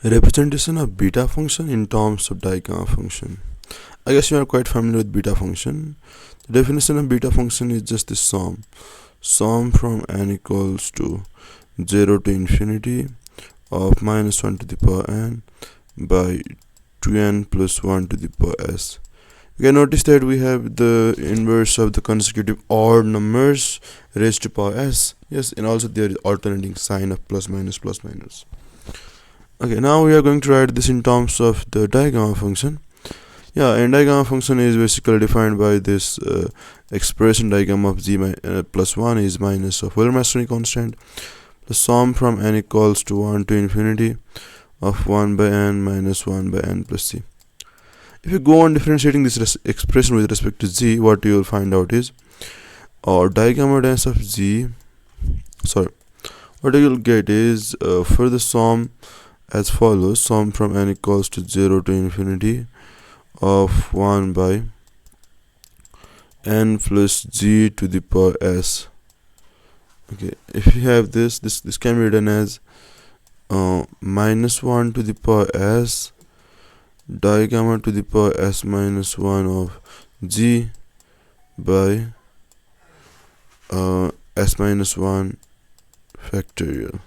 Representation of beta function in terms of digamma function. I guess you are quite familiar with beta function. The definition of beta function is just the sum from n equals to 0 to infinity of minus 1 to the power n by 2n plus 1 to the power s. You can notice that we have the inverse of the consecutive odd numbers raised to power s. Yes, and also there is alternating sign of plus minus plus minus. Okay, now we are going to write this in terms of the digamma function. Yeah, and digamma function is basically defined by this expression digamma of z plus 1 is minus of Euler-Masonry constant the sum from n equals to 1 to infinity of 1 by n minus 1 by n plus c. If you go on differentiating this expression with respect to z, what you will find out is digamma dance of z, what you will get is for the sum as follows: sum from n equals to 0 to infinity of 1 by n plus g to the power s. Okay, if you have this can be written as minus 1 to the power s digamma to the power s minus 1 of g by s minus 1 factorial.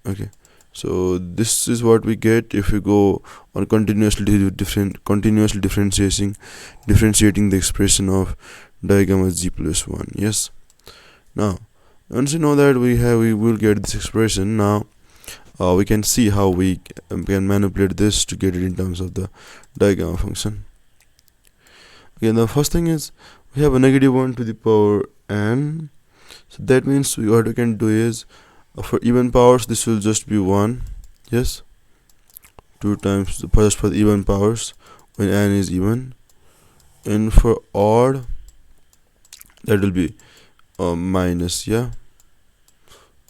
Okay, so this is what we get if we go on continuously differentiating the expression of digamma z plus 1. Yes, now once you know that we will get this expression, now we can see how we can manipulate this to get it in terms of the digamma function. Okay, the first thing is we have a negative 1 to the power n, so that means what we can do is for even powers this will just be 1. Yes, 2 times the just for the even powers when n is even, and for odd that will be minus, yeah,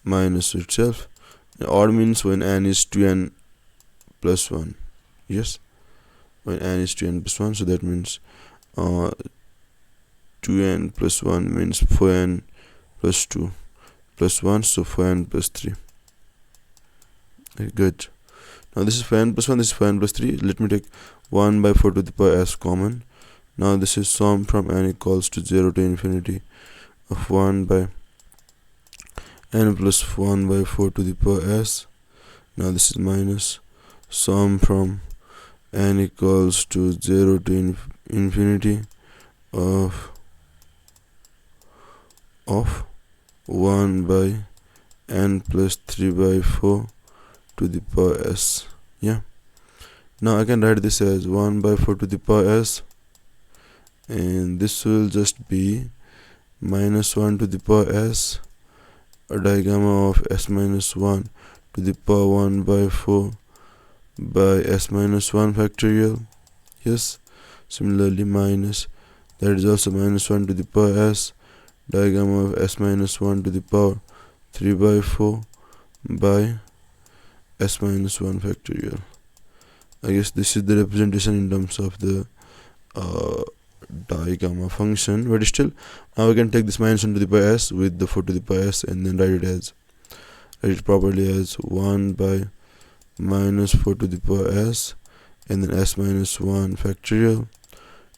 minus itself. Odd means when n is 2n plus 1. Yes, when n is 2n plus 1, so that means 2n plus 1 means 4n plus 2 plus 1, so 4n plus 3. Okay, good. Now this is 4n plus 1, this is 4n plus 3. Let me take 1 by 4 to the power s common. Now this is sum from n equals to 0 to infinity of 1 by n plus 1 by 4 to the power s. Now this is minus sum from n equals to 0 to infinity of 1 by n plus 3 by 4 to the power s. Yeah, now I can write this as 1 by 4 to the power s, and this will just be minus 1 to the power s a digamma of s minus 1 to the power 1 by 4 by s minus 1 factorial. Yes, similarly minus, that is also minus 1 to the power s digamma of s minus 1 to the power 3 by 4 by s minus 1 factorial. I guess this is the representation in terms of the digamma function, but still now we can take this minus 1 to the power s with the 4 to the power s and then write it properly as 1 by minus 4 to the power s and then s minus 1 factorial.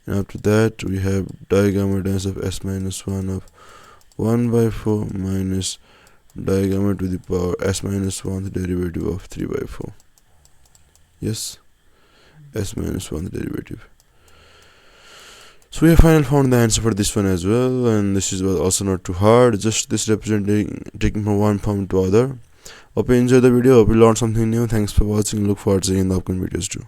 And after that we have digamma dance of s minus 1 of 1 by 4 minus digamma to the power s minus 1 the derivative of 3 by 4. Yes, s minus 1 the derivative. So we have finally found the answer for this one as well, and this is also not too hard, just this representing taking from one form to other. Hope you enjoyed the video, hope you learned something new. Thanks for watching, look forward to seeing the upcoming videos too.